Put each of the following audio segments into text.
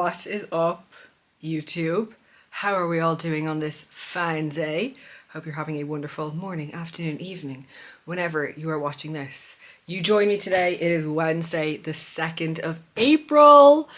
What is up, YouTube? How are we all doing on this fine day? Hope you're having a wonderful morning, afternoon, evening, whenever you are watching this. You join me today. It is Wednesday, the 2nd of April.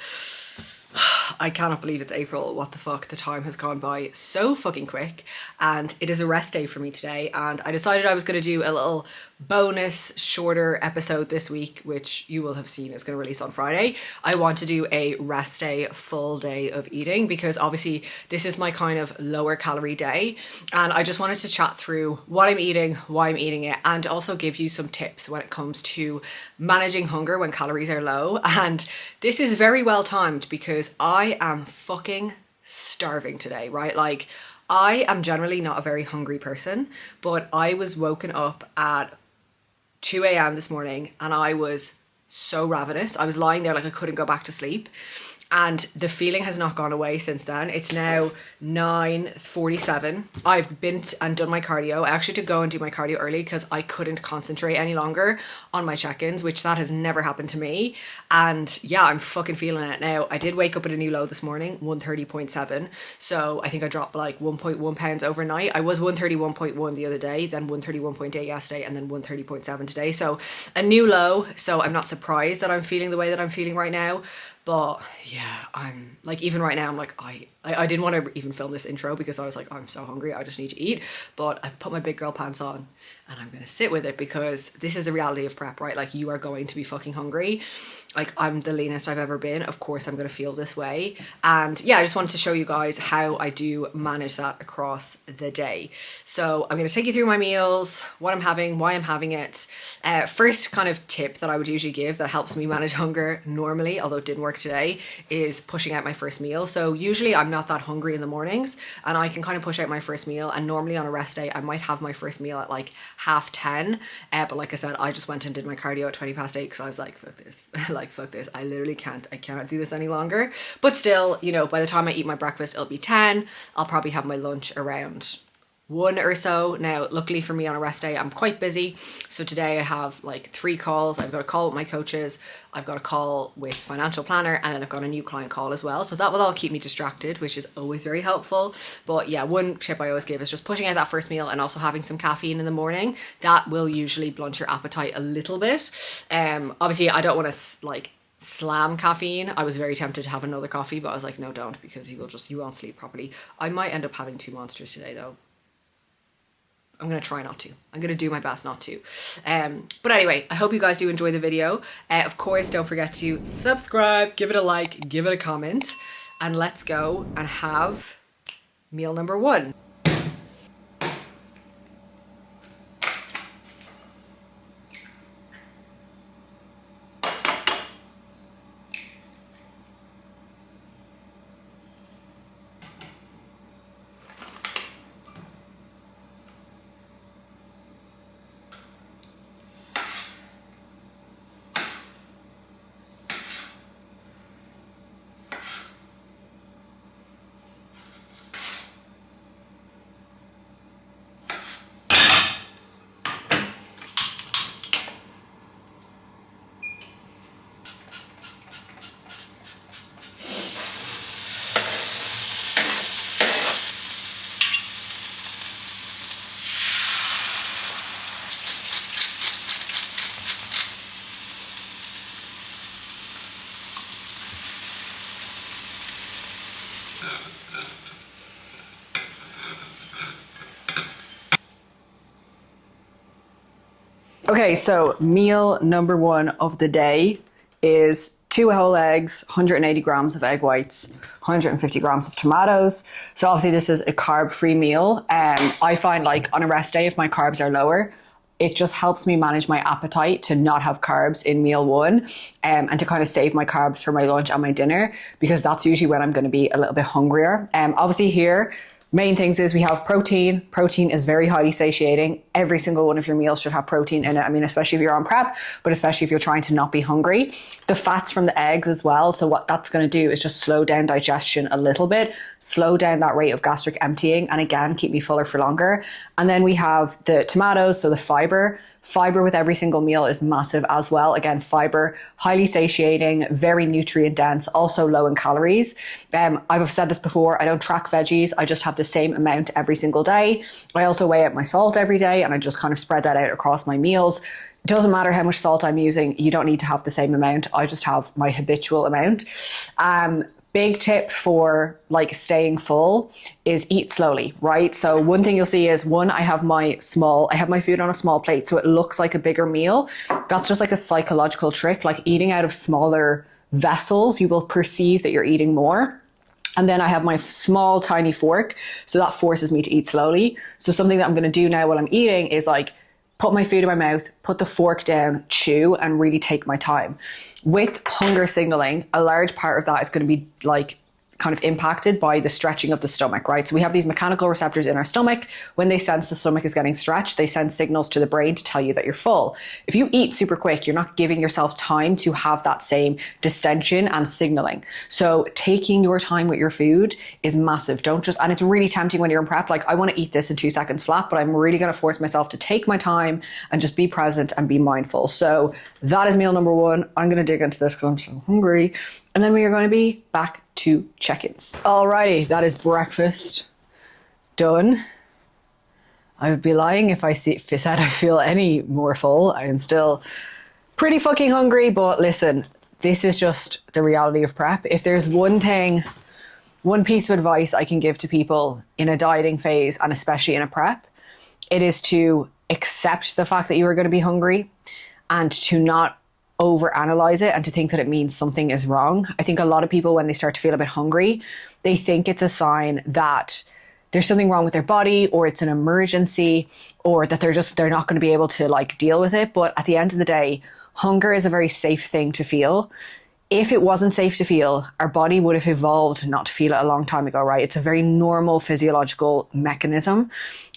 I cannot believe it's April. What the fuck? The time has gone by so fucking quick. And it is a rest day for me today. And I decided I was going to do a little bonus shorter episode this week, which you will have seen is going to release on Friday. I want to do a rest day, full day of eating, because obviously this is my kind of lower calorie day. And I just wanted to chat through what I'm eating, why I'm eating it, and also give you some tips when it comes to managing hunger when calories are low. And this is very well timed because I am fucking starving today, right? Like, I am generally not a very hungry person, but I was woken up at 2 a.m. this morning and I was so ravenous. I was lying there like I couldn't go back to sleep. And the feeling has not gone away since then. It's now 9:47. I've been and done my cardio. I actually had to go and do my cardio early because I couldn't concentrate any longer on my check-ins, which that has never happened to me. And yeah, I'm fucking feeling it now. I did wake up at a new low this morning, 130.7. So I think I dropped like 1.1 pounds overnight. I was 131.1 the other day, then 131.8 yesterday, and then 130.7 today. So a new low. So I'm not surprised that I'm feeling the way that I'm feeling right now. But yeah, I'm like, even right now, I'm like, I didn't want to even film this intro because I was like, I'm so hungry, I just need to eat. But I've put my big girl pants on and I'm going to sit with it because this is the reality of prep, right? Like, you are going to be fucking hungry. Like, I'm the leanest I've ever been. Of course, I'm going to feel this way. And yeah, I just wanted to show you guys how I do manage that across the day. So I'm going to take you through my meals, what I'm having, why I'm having it. First kind of tip that I would usually give that helps me manage hunger normally, although it didn't work today, is pushing out my first meal. So usually I'm not that hungry in the mornings and I can kind of push out my first meal. And normally on a rest day, I might have my first meal at like 10:30. But like I said, I just went and did my cardio at 8:20 because I was like, fuck this. Like, fuck this. I literally I cannot do this any longer. But still, you know, by the time I eat my breakfast, it'll be 10. I'll probably have my lunch around 1 or so. Now, luckily for me on a rest day, I'm quite busy. So today I have like 3 calls. I've got a call with my coaches. I've got a call with financial planner, and then I've got a new client call as well. So that will all keep me distracted, which is always very helpful. But yeah, one tip I always give is just pushing out that first meal and also having some caffeine in the morning. That will usually blunt your appetite a little bit. Obviously I don't want to like slam caffeine. I was very tempted to have another coffee, but I was like, no, don't, because you won't sleep properly. I might end up having 2 monsters today though. I'm going to try not to. I'm going to do my best not to. But anyway, I hope you guys do enjoy the video. Of course, don't forget to subscribe, give it a like, give it a comment, and let's go and have meal number 1. Okay, so meal number 1 of the day is 2 whole eggs, 180 grams of egg whites, 150 grams of tomatoes. So obviously this is a carb-free meal. I find like on a rest day, if my carbs are lower, it just helps me manage my appetite to not have carbs in meal 1, and to kind of save my carbs for my lunch and my dinner, because that's usually when I'm going to be a little bit hungrier. Obviously here, main things is we have protein. Protein is very highly satiating. Every single one of your meals should have protein in it. I mean, especially if you're on prep, but especially if you're trying to not be hungry. The fats from the eggs as well. So what that's going to do is just slow down digestion a little bit, slow down that rate of gastric emptying, and again, keep me fuller for longer. And then we have the tomatoes, so the fiber. Fiber with every single meal is massive as well. Again, fiber, highly satiating, very nutrient dense, also low in calories. I've said this before, I don't track veggies. I just have the same amount every single day. I also weigh out my salt every day and I just kind of spread that out across my meals. It doesn't matter how much salt I'm using. You don't need to have the same amount. I just have my habitual amount. Big tip for like staying full is eat slowly, right? So one thing you'll see is I have my food on a small plate so it looks like a bigger meal. That's just like a psychological trick. Like eating out of smaller vessels, you will perceive that you're eating more. And then I have my small tiny fork, so that forces me to eat slowly. So something that I'm going to do now while I'm eating is like put my food in my mouth, put the fork down, chew, and really take my time. With hunger signaling, a large part of that is going to be like kind of impacted by the stretching of the stomach, right? So we have these mechanical receptors in our stomach. When they sense the stomach is getting stretched, they send signals to the brain to tell you that you're full. If you eat super quick, you're not giving yourself time to have that same distension and signaling. So taking your time with your food is massive. And it's really tempting when you're in prep. Like I want to eat this in 2 seconds flat, but I'm really going to force myself to take my time and just be present and be mindful. So that is meal number 1. I'm going to dig into this because I'm so hungry. And then we are going to be back to check-ins. Alrighty, that is breakfast done. I would be lying if I said I feel any more full. I am still pretty fucking hungry, but listen, this is just the reality of prep. If there's one piece of advice I can give to people in a dieting phase, and especially in a prep, it is to accept the fact that you are going to be hungry and to not overanalyze it and to think that it means something is wrong. I think a lot of people, when they start to feel a bit hungry, they think it's a sign that there's something wrong with their body, or it's an emergency, or that they're not going to be able to like deal with it. But at the end of the day, hunger is a very safe thing to feel. If it wasn't safe to feel, our body would have evolved not to feel it a long time ago, right? It's a very normal physiological mechanism.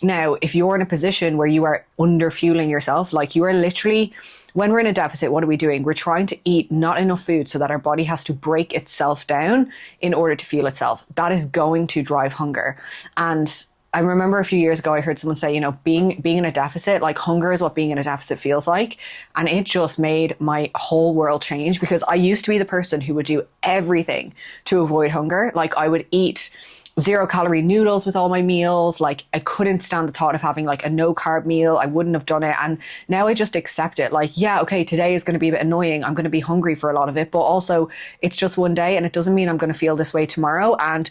Now, if you're in a position where you are underfueling yourself, like you are literally, when we're in a deficit, what are we doing? We're trying to eat not enough food so that our body has to break itself down in order to fuel itself. That is going to drive hunger. And I remember a few years ago, I heard someone say, being in a deficit, like hunger is what being in a deficit feels like. And it just made my whole world change, because I used to be the person who would do everything to avoid hunger. Like I would eat 0-calorie noodles with all my meals. Like I couldn't stand the thought of having like a no carb meal. I wouldn't have done it. And now I just accept it. Like, yeah, okay, today is going to be a bit annoying. I'm going to be hungry for a lot of it, but also it's just one day and it doesn't mean I'm going to feel this way tomorrow. And,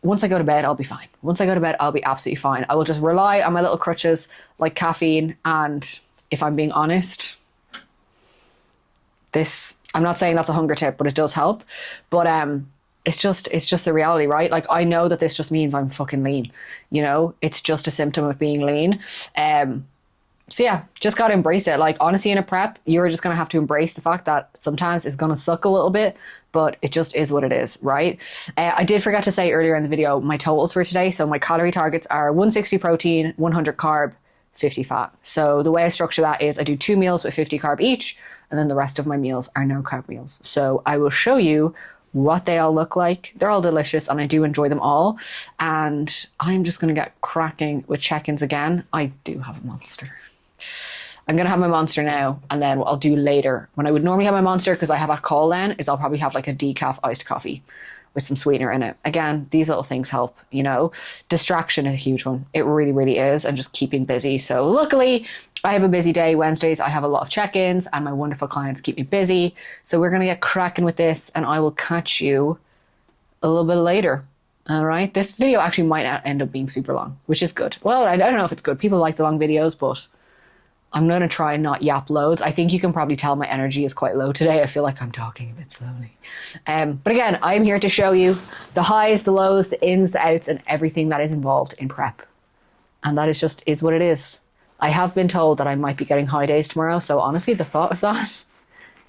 once I go to bed, I'll be fine. Once I go to bed, I'll be absolutely fine. I will just rely on my little crutches like caffeine. And if I'm being honest, I'm not saying that's a hunger tip, but it does help. But, it's just the reality, right? Like I know that this just means I'm fucking lean, it's just a symptom of being lean. So yeah, just got to embrace it. Like honestly, in a prep, you're just going to have to embrace the fact that sometimes it's going to suck a little bit, but it just is what it is, right? I did forget to say earlier in the video, my totals for today. So my calorie targets are 160 protein, 100 carb, 50 fat. So the way I structure that is I do 2 meals with 50 carb each, and then the rest of my meals are no carb meals. So I will show you what they all look like. They're all delicious and I do enjoy them all. And I'm just going to get cracking with check-ins again. I do have a monster. I'm going to have my monster now, and then what I'll do later, when I would normally have my monster, because I have a call then, is I'll probably have like a decaf iced coffee with some sweetener in it. Again, these little things help, Distraction is a huge one. It really, really is. And just keeping busy. So luckily, I have a busy day. Wednesdays, I have a lot of check-ins and my wonderful clients keep me busy. So we're going to get cracking with this, and I will catch you a little bit later. All right. This video actually might end up being super long, which is good. Well, I don't know if it's good. People like the long videos, but I'm going to try and not yap loads. I think you can probably tell my energy is quite low today. I feel like I'm talking a bit slowly. But again, I'm here to show you the highs, the lows, the ins, the outs, and everything that is involved in prep. And that is what it is. I have been told that I might be getting high days tomorrow. So honestly, the thought of that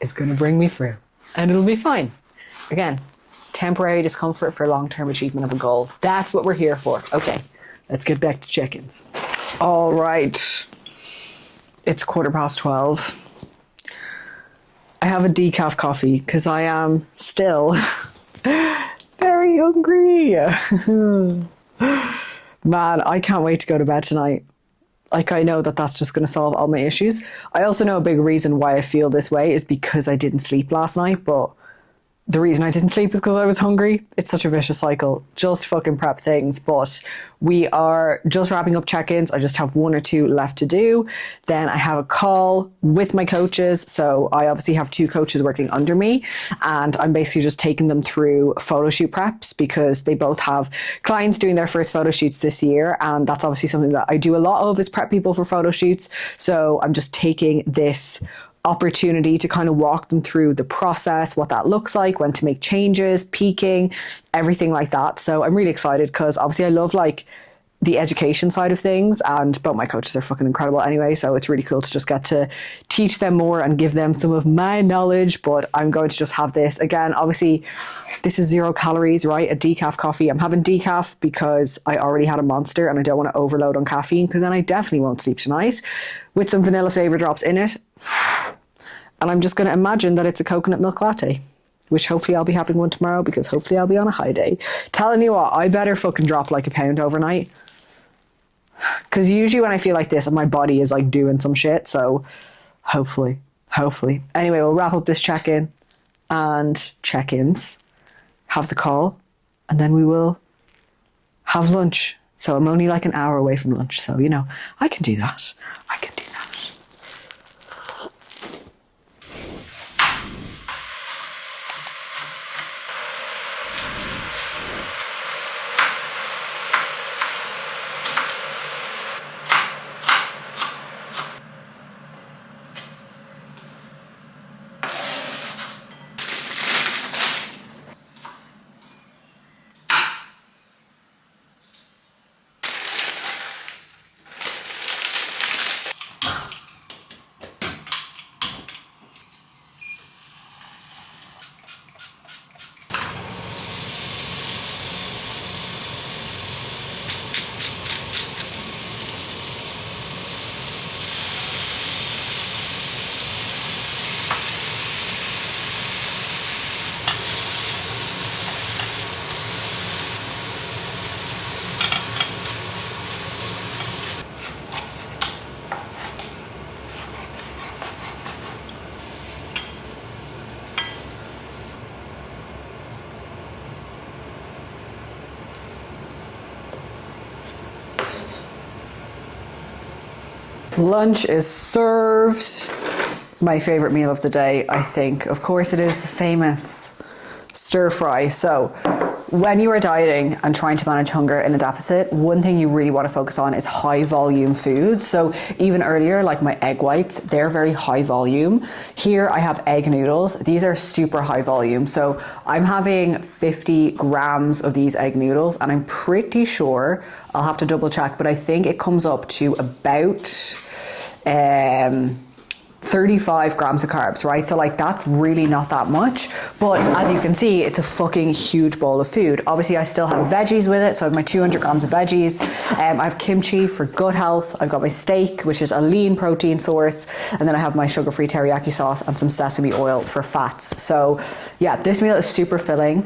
is going to bring me through, and it'll be fine. Again, temporary discomfort for long-term achievement of a goal. That's what we're here for. Okay, let's get back to check-ins. All right. It's 12:15. I have a decaf coffee because I am still very hungry. Man, I can't wait to go to bed tonight. Like, I know that that's just going to solve all my issues. I also know a big reason why I feel this way is because I didn't sleep last night, but the reason I didn't sleep is because I was hungry. It's such a vicious cycle. Just fucking prep things. But we are just wrapping up check-ins. I just have 1 or 2 left to do. Then I have a call with my coaches. So I obviously have 2 coaches working under me, and I'm basically just taking them through photo shoot preps because they both have clients doing their first photo shoots this year. And that's obviously something that I do a lot of, is prep people for photo shoots. So I'm just taking this opportunity to kind of walk them through the process, what that looks like, when to make changes, peaking, everything like that. So I'm really excited because obviously I love like the education side of things, and both my coaches are fucking incredible anyway. So it's really cool to just get to teach them more and give them some of my knowledge. But I'm going to just have this again. Obviously, this is 0 calories, right? A decaf coffee. I'm having decaf because I already had a Monster and I don't want to overload on caffeine, because then I definitely won't sleep tonight, with some vanilla flavor drops in it. And I'm just going to imagine that it's a coconut milk latte, which hopefully I'll be having one tomorrow, because hopefully I'll be on a high day. Telling you what, I better fucking drop like a pound overnight. Because usually when I feel like this, my body is like doing some shit. So hopefully. Anyway, we'll wrap up this check-in and check-ins, have the call, and then we will have lunch. So I'm only like an hour away from lunch. So, you know, I can do that. Lunch is served. My favorite meal of the day, I think. Of course, it is the famous stir fry. So when you are dieting and trying to manage hunger in a deficit, one thing you really want to focus on is high volume foods. So even earlier, like my egg whites, they're very high volume. Here I have egg noodles. These are super high volume. So I'm having 50 grams of these egg noodles, and I'm pretty sure, I'll have to double check, but I think it comes up to about 35 grams of carbs, right? So like that's really not that much, but as you can see, it's a fucking huge bowl of food. Obviously I still have veggies with it, so I have my 200 grams of veggies. I have kimchi for gut health. I've got my steak, which is a lean protein source, and then I have my sugar-free teriyaki sauce and some sesame oil for fats. So yeah, this meal is super filling.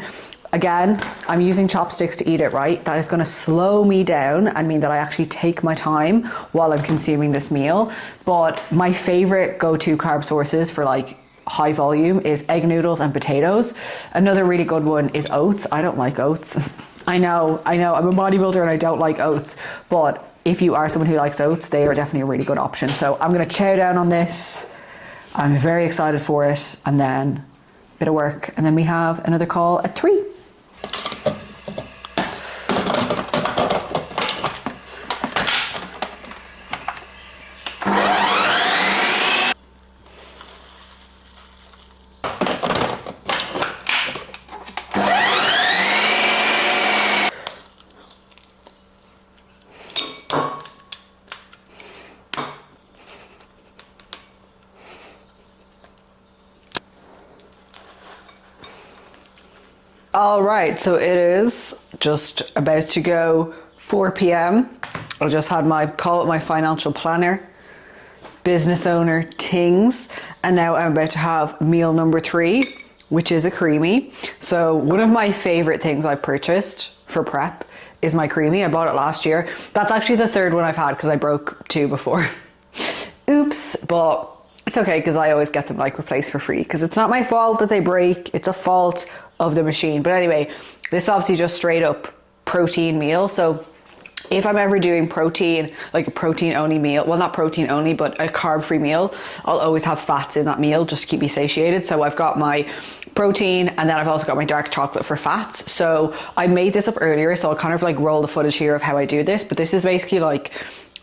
Again, I'm using chopsticks to eat it, right? That is going to slow me down and mean that I actually take my time while I'm consuming this meal. But my favorite go-to carb sources for like high volume is egg noodles and potatoes. Another really good one is oats. I don't like oats. I know, I'm a bodybuilder and I don't like oats, but if you are someone who likes oats, they are definitely a really good option. So I'm going to chow down on this. I'm very excited for it. And then a bit of work. And then we have another call at 3. All right, so it is just about to go 4 p.m. I just had my call with my financial planner, business owner Tings, and now I'm about to have meal number 3, which is a creamy. So one of my favorite things I've purchased for prep is my creamy. I bought it last year. That's actually the third one I've had because I broke 2 before. Oops, but it's okay because I always get them like replaced for free because it's not my fault that they break. It's a fault of the machine. But anyway, this is obviously just straight up protein meal. So if I'm ever doing protein, like a protein only meal, well, not protein only, but a carb free meal, I'll always have fats in that meal just to keep me satiated. So I've got my protein and then I've also got my dark chocolate for fats. So I made this up earlier, so I'll kind of like roll the footage here of how I do this, but this is basically like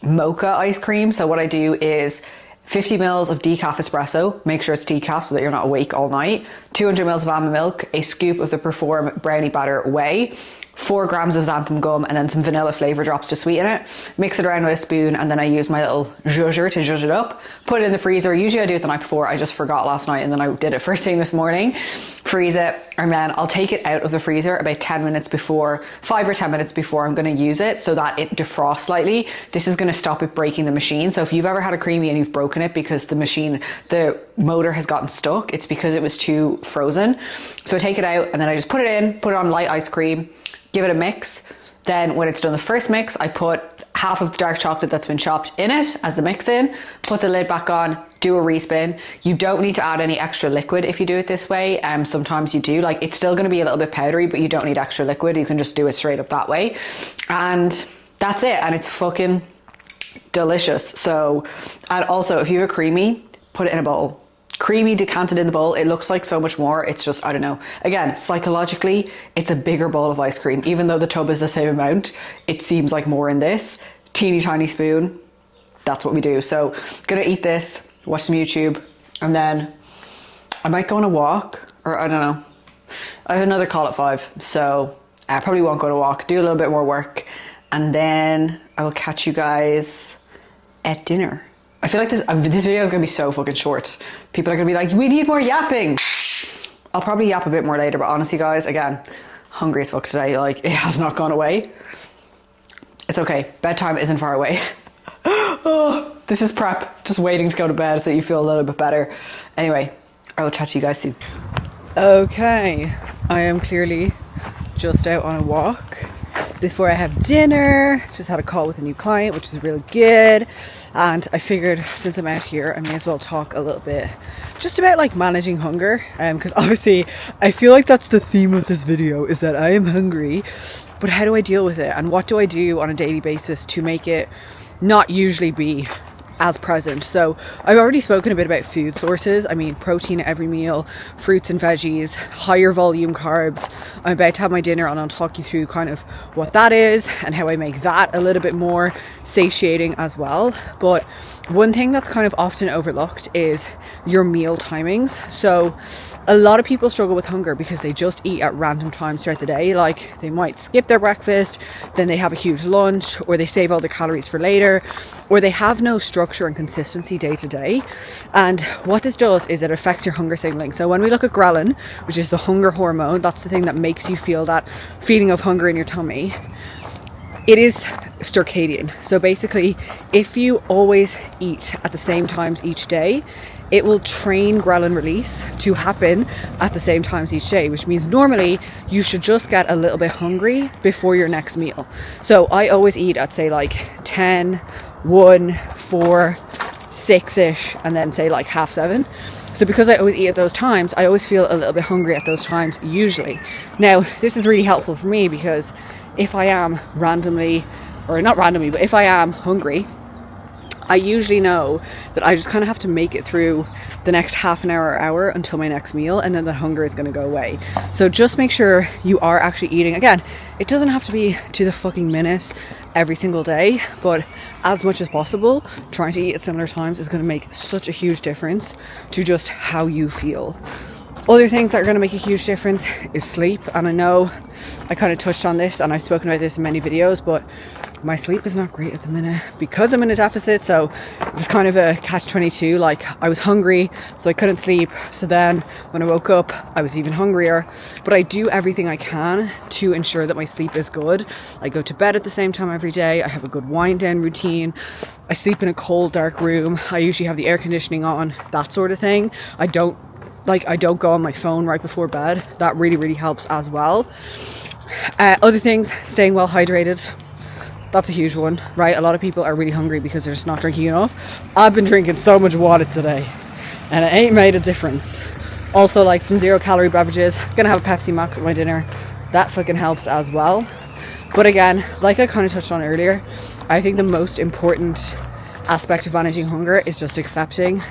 mocha ice cream. So what I do is 50 mils of decaf espresso, make sure it's decaf so that you're not awake all night, 200 mils of almond milk, a scoop of the Perform brownie batter whey, 4 grams of xanthan gum, and then some vanilla flavor drops to sweeten it. Mix it around with a spoon, and then I use my little zhuzher to zhuzh it up. Put it in the freezer. Usually I do it the night before. I just forgot last night, and then I did it first thing this morning. Freeze it, and then I'll take it out of the freezer about 10 minutes before, 5 or 10 minutes before I'm going to use it, so that it defrosts slightly. This is going to stop it breaking the machine. So if you've ever had a creamy and you've broken it because the machine, the motor has gotten stuck, it's because it was too frozen. So I take it out, and then I just put it in, put it on light ice cream, give it a mix. Then when it's done the first mix, I put half of the dark chocolate that's been chopped in it as the mix in, put the lid back on, do a respin. You don't need to add any extra liquid if you do it this way. Sometimes you do, like it's still going to be a little bit powdery, but you don't need extra liquid. You can just do it straight up that way. And that's it. And it's fucking delicious. So, and also if you have a creamy, put it in a bowl. Creamy decanted in the bowl, it looks like so much more. It's just, I don't know. Again, psychologically, it's a bigger bowl of ice cream. Even though the tub is the same amount, it seems like more in this. Teeny tiny spoon, that's what we do. So, gonna eat this, watch some YouTube, and then I might go on a walk, or I don't know. I have another call at 5, so I probably won't go on a walk, do a little bit more work, and then I will catch you guys at dinner. I feel like this video is going to be so fucking short. People are going to be like, we need more yapping. I'll probably yap a bit more later, but honestly guys, again, hungry as fuck today. Like, it has not gone away. It's okay. Bedtime isn't far away. Oh, this is prep. Just waiting to go to bed so you feel a little bit better. Anyway, I will chat to you guys soon. Okay, I am clearly just out on a walk before I have dinner. Just had a call with a new client, which is really good. And I figured since I'm out here, I may as well talk a little bit just about like managing hunger. Because obviously I feel like that's the theme of this video, is that I am hungry, but how do I deal with it? And what do I do on a daily basis to make it not usually be as present? So I've already spoken a bit about food sources. I mean, protein at every meal, fruits and veggies, higher volume carbs. I'm about to have my dinner and I'll talk you through kind of what that is and how I make that a little bit more satiating as well. But one thing that's kind of often overlooked is your meal timings. So a lot of people struggle with hunger because they just eat at random times throughout the day. Like they might skip their breakfast, then they have a huge lunch, or they save all their calories for later, or they have no structure and consistency day to day. And what this does is it affects your hunger signaling. So when we look at ghrelin, which is the hunger hormone, that's the thing that makes you feel that feeling of hunger in your tummy. It is circadian. So basically, if you always eat at the same times each day, it will train ghrelin release to happen at the same times each day, which means normally you should just get a little bit hungry before your next meal. So I always eat at say like 10, 1, 4, 6-ish, and then say like 6:30. So because I always eat at those times, I always feel a little bit hungry at those times usually. Now, this is really helpful for me because if I am randomly, or not randomly, but if I am hungry, I usually know that I just kind of have to make it through the next half an hour or hour until my next meal, and then the hunger is going to go away. So just make sure you are actually eating. Again, it doesn't have to be to the fucking minute every single day, but as much as possible, trying to eat at similar times is going to make such a huge difference to just how you feel. Other things that are going to make a huge difference is sleep. And I know I kind of touched on this and I've spoken about this in many videos, but my sleep is not great at the minute because I'm in a deficit. So it was kind of a catch-22. Like I was hungry, so I couldn't sleep. So then when I woke up, I was even hungrier. But I do everything I can to ensure that my sleep is good. I go to bed at the same time every day. I have a good wind down routine. I sleep in a cold, dark room. I usually have the air conditioning on, that sort of thing. I don't like I don't go on my phone right before bed. That really helps as well. Other things, staying well hydrated. That's a huge one, right? A lot of people are really hungry because they're just not drinking enough. I've been drinking so much water today and it ain't made a difference. Also, like some 0-calorie beverages. Gonna have a Pepsi Max at my dinner. That fucking helps as well. But again, like I kind of touched on earlier, I think the most important aspect of managing hunger is just accepting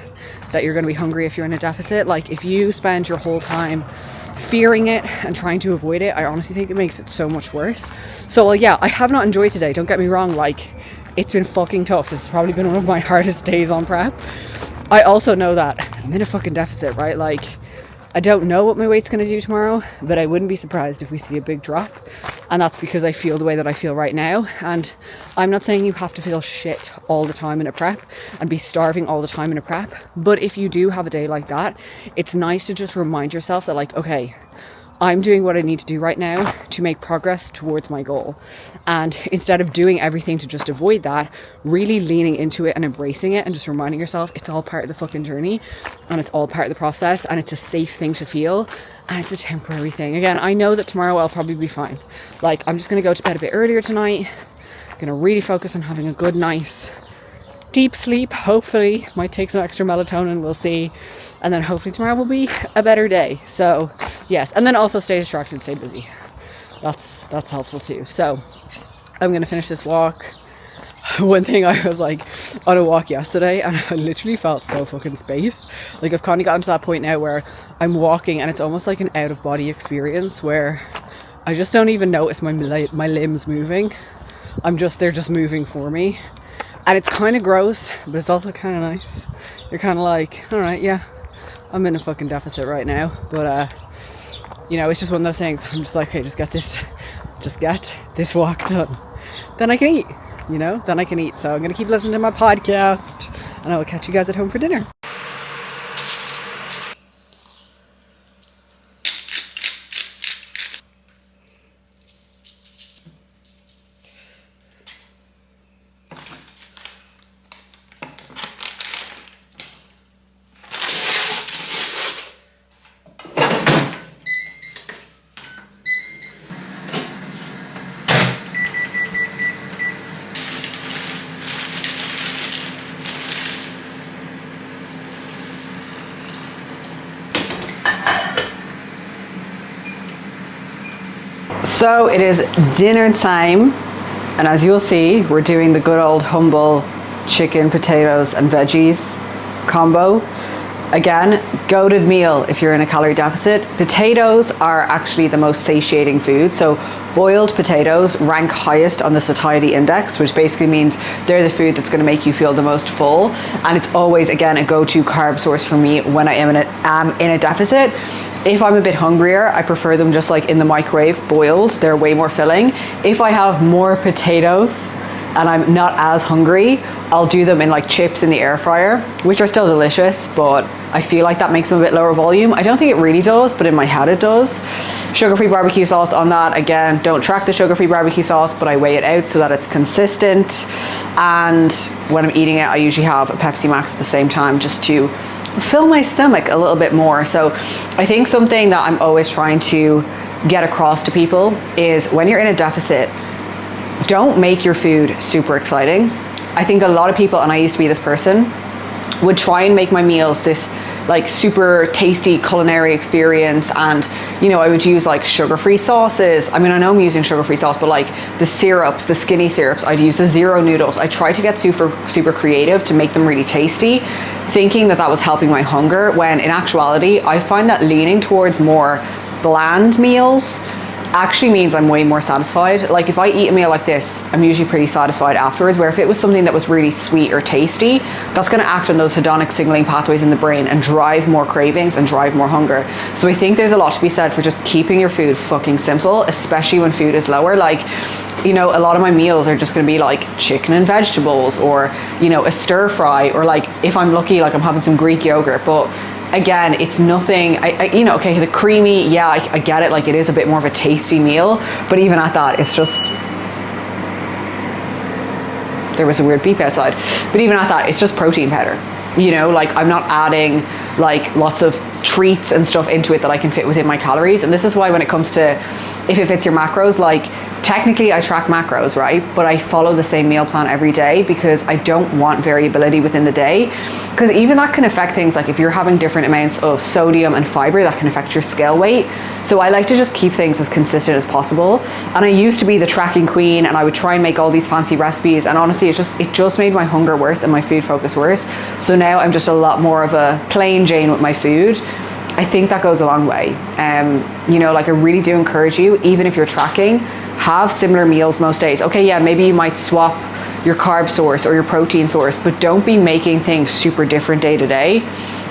that you're going to be hungry if you're in a deficit. Like if you spend your whole time fearing it and trying to avoid it, I honestly think it makes it so much worse. So, well, yeah, I have not enjoyed today. Don't get me wrong. Like, it's been fucking tough. This has probably been one of my hardest days on prep. I also know that I'm in a fucking deficit, right? Like, I don't know what my weight's going to do tomorrow, but I wouldn't be surprised if we see a big drop. And that's because I feel the way that I feel right now. And I'm not saying you have to feel shit all the time in a prep and be starving all the time in a prep. But if you do have a day like that, it's nice to just remind yourself that, like, okay, I'm doing what I need to do right now to make progress towards my goal. And instead of doing everything to just avoid that, really leaning into it and embracing it and just reminding yourself it's all part of the fucking journey and it's all part of the process and it's a safe thing to feel and it's a temporary thing. Again, I know that tomorrow I'll probably be fine. Like, I'm just going to go to bed a bit earlier tonight. I'm going to really focus on having a good, nice, deep sleep. Hopefully, might take some extra melatonin, we'll see. And then hopefully tomorrow will be a better day. So yes, and then also stay distracted, stay busy. That's helpful too. So I'm gonna finish this walk. One thing, I was like on a walk yesterday and I literally felt so fucking spaced. Like I've kind of gotten to that point now where I'm walking and it's almost like an out of body experience where I just don't even notice my limbs moving. They're just moving for me. And it's kind of gross, but it's also kind of nice. You're kind of like, all right, yeah, I'm in a fucking deficit right now. But, you know, it's just one of those things. I'm just like, okay, just get this walk done. Then I can eat, you know, then I can eat. So I'm going to keep listening to my podcast and I will catch you guys at home for dinner. So it is dinner time, and as you'll see, we're doing the good old humble chicken, potatoes, and veggies combo. Again, goated meal if you're in a calorie deficit. Potatoes are actually the most satiating food. So boiled potatoes rank highest on the satiety index, which basically means they're the food that's going to make you feel the most full. And it's always, again, a go-to carb source for me when I am in a deficit. If I'm a bit hungrier, I prefer them just like in the microwave, boiled. They're way more filling. If I have more potatoes and I'm not as hungry, I'll do them in like chips in the air fryer, which are still delicious, but I feel like that makes them a bit lower volume. I don't think it really does, but in my head it does. Sugar-free barbecue sauce on that. Again, don't track the sugar-free barbecue sauce, but I weigh it out so that it's consistent. And when I'm eating it, I usually have a Pepsi Max at the same time just to fill my stomach a little bit more. So I think something that I'm always trying to get across to people is when you're in a deficit, don't make your food super exciting. I think a lot of people, and I used to be this person, would try and make my meals this like super tasty culinary experience, and you know, I would use like sugar-free sauces. I mean, I know I'm using sugar-free sauce, but like the syrups, the skinny syrups, I'd use the zero noodles. I tried to get super creative to make them really tasty, thinking that was helping my hunger, when in actuality I find that leaning towards more bland meals actually means I'm way more satisfied. Like if I eat a meal like this, I'm usually pretty satisfied afterwards, where if it was something that was really sweet or tasty, that's going to act on those hedonic signaling pathways in the brain and drive more cravings and drive more hunger. So I think there's a lot to be said for just keeping your food fucking simple, especially when food is lower. Like, you know, a lot of my meals are just going to be like chicken and vegetables, or, you know, a stir fry, or like if I'm lucky, like I'm having some Greek yogurt. But again, it's nothing, you know, okay, the creamy, yeah, I get it, like it is a bit more of a tasty meal, but even at that, it's just, there was a weird beep outside, but even at that, it's just protein powder, you know, like I'm not adding like lots of treats and stuff into it that I can fit within my calories. And this is why when it comes to if it fits your macros, like technically I track macros, right? But I follow the same meal plan every day because I don't want variability within the day. Because even that can affect things like if you're having different amounts of sodium and fiber, that can affect your scale weight. So I like to just keep things as consistent as possible. And I used to be the tracking queen and I would try and make all these fancy recipes. And honestly, it just made my hunger worse and my food focus worse. So now I'm just a lot more of a plain Jane with my food. I think that goes a long way. You know, like I really do encourage you, even if you're tracking, have similar meals most days. Okay, yeah, maybe you might swap your carb source or your protein source, but don't be making things super different day to day,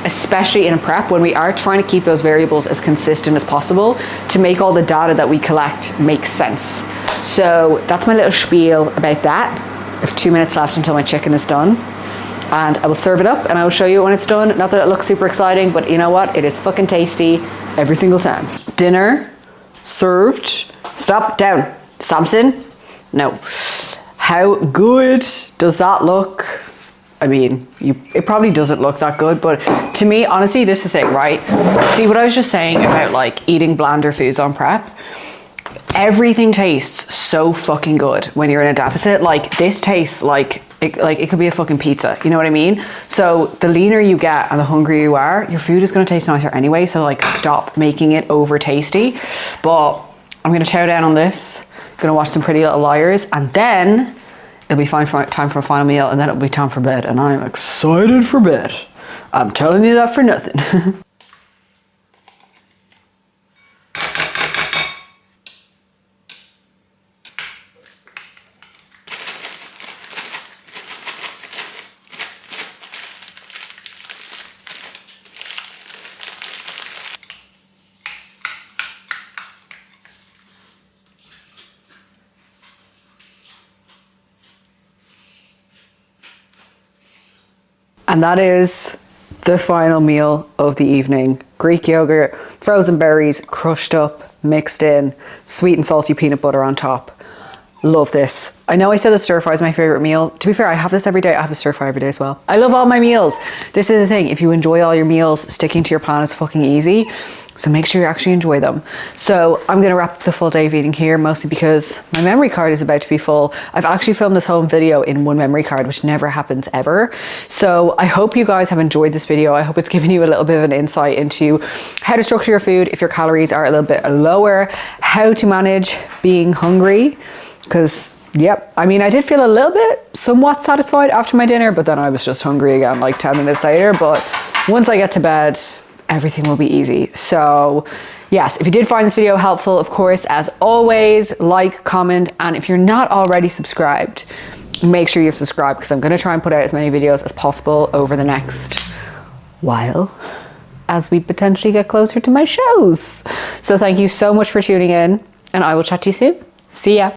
especially in a prep when we are trying to keep those variables as consistent as possible to make all the data that we collect make sense. So that's my little spiel about that. I have 2 minutes left until my chicken is done. And I will serve it up and I will show you when it's done. Not that it looks super exciting, but you know what? It is fucking tasty every single time. Dinner served. Stop, down. Samson? No. How good does that look? I mean, it probably doesn't look that good, but to me, honestly, this is the thing, right? See what I was just saying about like eating blander foods on prep? Everything tastes so fucking good when you're in a deficit. Like this tastes like it could be a fucking pizza, you know what I mean? So the leaner you get and the hungrier you are, your food is gonna taste nicer anyway, so like stop making it over tasty. But I'm gonna chow down on this, gonna watch some Pretty Little Liars, and then it'll be time for a final meal, and then it'll be time for bed, and I'm excited for bed. I'm telling you that for nothing. And that is the final meal of the evening. Greek yogurt, frozen berries, crushed up, mixed in, sweet and salty peanut butter on top. Love this. I know I said that stir fry is my favorite meal. To be fair, I have this every day. I have the stir fry every day as well. I love all my meals. This is the thing. If you enjoy all your meals, sticking to your plan is fucking easy. So make sure you actually enjoy them. So I'm gonna wrap the full day of eating here, mostly because my memory card is about to be full. I've actually filmed this whole video in one memory card, which never happens ever. So I hope you guys have enjoyed this video. I hope it's given you a little bit of an insight into how to structure your food if your calories are a little bit lower, how to manage being hungry, because yep, I mean, I did feel a little bit somewhat satisfied after my dinner, but then I was just hungry again like 10 minutes later. But once I get to bed, everything will be easy. So yes, if you did find this video helpful, of course, as always, like, comment, and if you're not already subscribed, make sure you've subscribed, because I'm going to try and put out as many videos as possible over the next while as we potentially get closer to my shows. So thank you so much for tuning in, and I will chat to you soon. See ya.